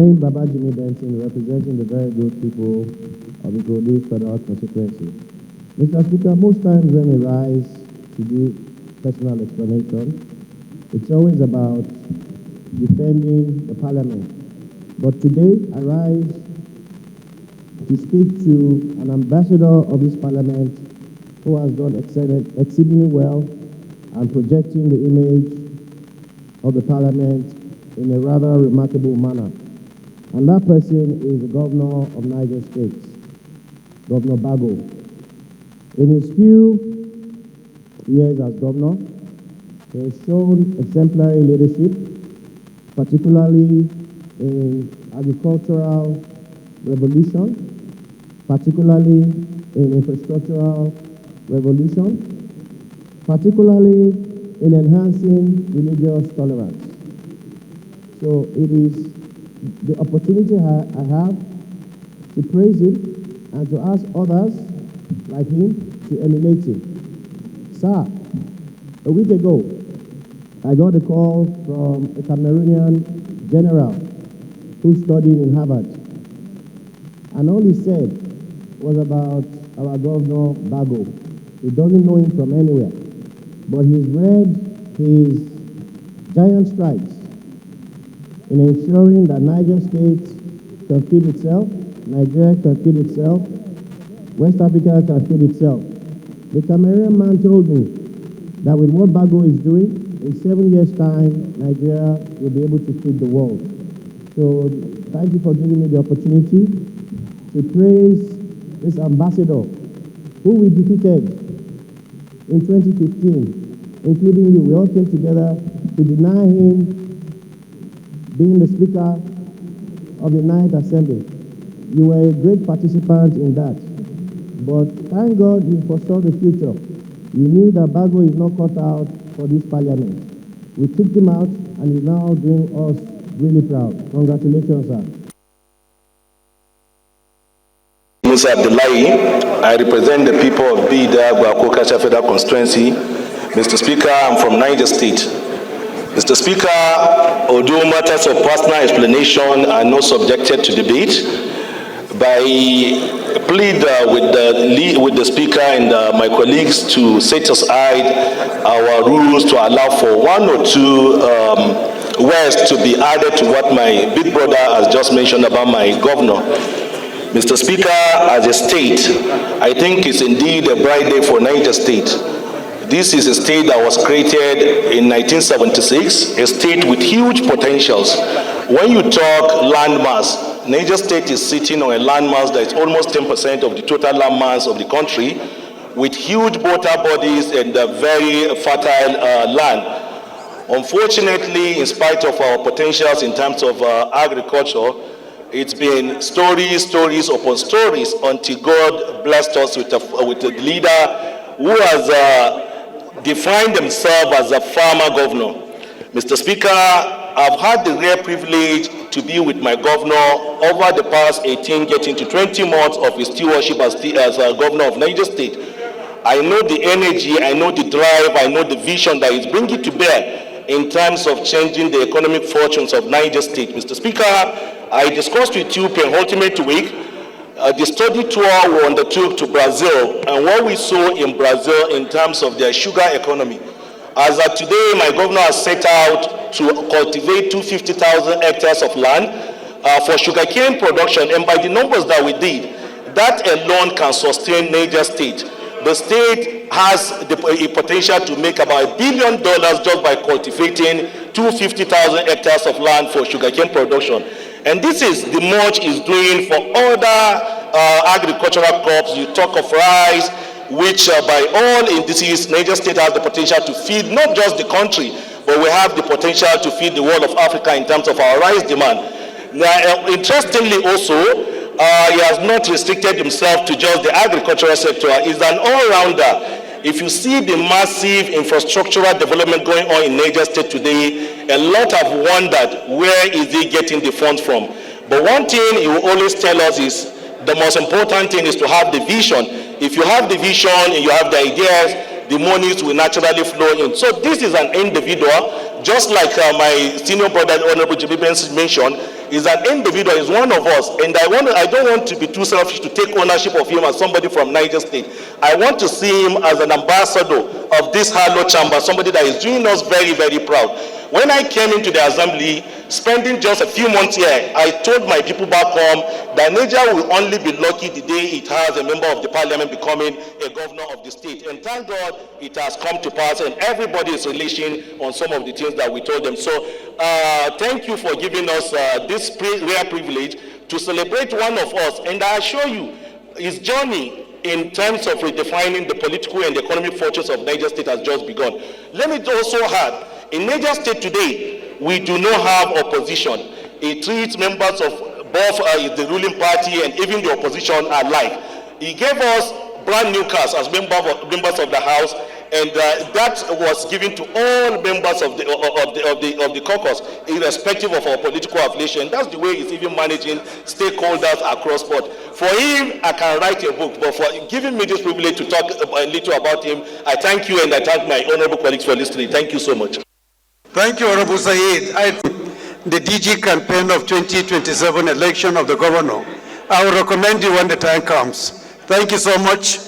remain Baba Jimmy Benson, representing the very good people of the Ikorodu Federal Constituency. Mr. Speaker, most times when we rise to do personal explanation, it's always about defending the Parliament. But today, I rise to speak to an ambassador of this Parliament who has done exceedingly well and projecting the image of the Parliament in a rather remarkable manner. And that person is the Governor of Niger State, Governor Bago. In his few years as Governor, he has shown exemplary leadership, particularly in agricultural revolution, particularly in infrastructural revolution, particularly in enhancing religious tolerance. So it is the opportunity I have to praise him and to ask others like him to emulate him. Sir, a week ago, I got a call from a Cameroonian general who studied in Harvard. And all he said was about our Governor Bago. He doesn't know him from anywhere, but he's read his giant strides in ensuring that Niger State can feed itself, Nigeria can feed itself, West Africa can feed itself. The Cameroonian man told me that with what Bago is doing, in 7 years' time, Nigeria will be able to feed the world. So thank you for giving me the opportunity to praise this ambassador who we defeated in 2015, including you. We all came together to deny him being the Speaker of the Ninth Assembly. You were a great participant in that. But thank God you foresaw the future. You knew that Bago is not cut out for this Parliament. We kicked him out and he's now doing us really proud. Congratulations, sir. Mr. Abdullahi, I represent the people of Bida, Gwakokacha Federal Constituency. Mr. Speaker, I'm from Niger State. Mr. Speaker, although matters of personal explanation are not subjected to debate, by plead with the Speaker and my colleagues to set aside our rules to allow for one or two words to be added to what my big brother has just mentioned about my governor. Mr. Speaker, as a state, I think it's indeed a bright day for Niger State. This is a state that was created in 1976, a state with huge potentials. When you talk landmass, Niger State is sitting on a landmass that is almost 10% of the total landmass of the country, with huge water bodies and a very fertile land. Unfortunately, in spite of our potentials in terms of agriculture, it's been stories upon stories until God blessed us with a leader who has defined himself as a farmer governor. Mr. Speaker, I've had the rare privilege to be with my governor over the past 18, getting to 20 months of his stewardship as governor of Niger State. I know the energy, I know the drive, I know the vision that he's bringing to bear in terms of changing the economic fortunes of Niger State. Mr. Speaker, I discussed with you penultimate week the study tour we undertook to Brazil and what we saw in Brazil in terms of their sugar economy. As of today, my governor has set out to cultivate 250,000 hectares of land for sugarcane production, and by the numbers that we did, that alone can sustain Niger State. The state has a potential to make about $1 billion just by cultivating 250,000 hectares of land for sugarcane production. And this is the much is doing for other agricultural crops. You talk of rice, which by all indices, Niger State has the potential to feed not just the country, but we have the potential to feed the world of Africa in terms of our rice demand. Now, interestingly also, he has not restricted himself to just the agricultural sector. He's an all-rounder. If you see the massive infrastructural development going on in Niger State today, a lot have wondered where is he getting the funds from. But one thing he will always tell us is the most important thing is to have the vision. If you have the vision and you have the ideas, the monies will naturally flow in. So this is an individual, just like my senior brother, Honorable J.B. Benson mentioned, is an individual, is one of us, and I don't want to be too selfish to take ownership of him as somebody from Niger State. I want to see him as an ambassador of this Harlow chamber, somebody that is doing us very, very proud. When I came into the assembly, spending just a few months here, I told my people back home that Niger will only be lucky the day it has a member of the parliament becoming a governor of the state. And thank God it has come to pass, and everybody is releasing on some of the things that we told them. So thank you for giving us this rare privilege to celebrate one of us. And I assure you, his journey in terms of redefining the political and economic fortunes of Niger State has just begun. Let me also add, in Niger State today, we do not have opposition. It treats members of both the ruling party and even the opposition alike. He gave us brand new cars as members of the House, and that was given to all members of the caucus, irrespective of our political affiliation. That's the way he's even managing stakeholders across board. For him, I can write a book, but for giving me this privilege to talk a little about him, I thank you, and I thank my honorable colleagues for listening. Thank you so much. Thank you, Honorable Said. The DG campaign of 2027 election of the governor, I will recommend you when the time comes. Thank you so much.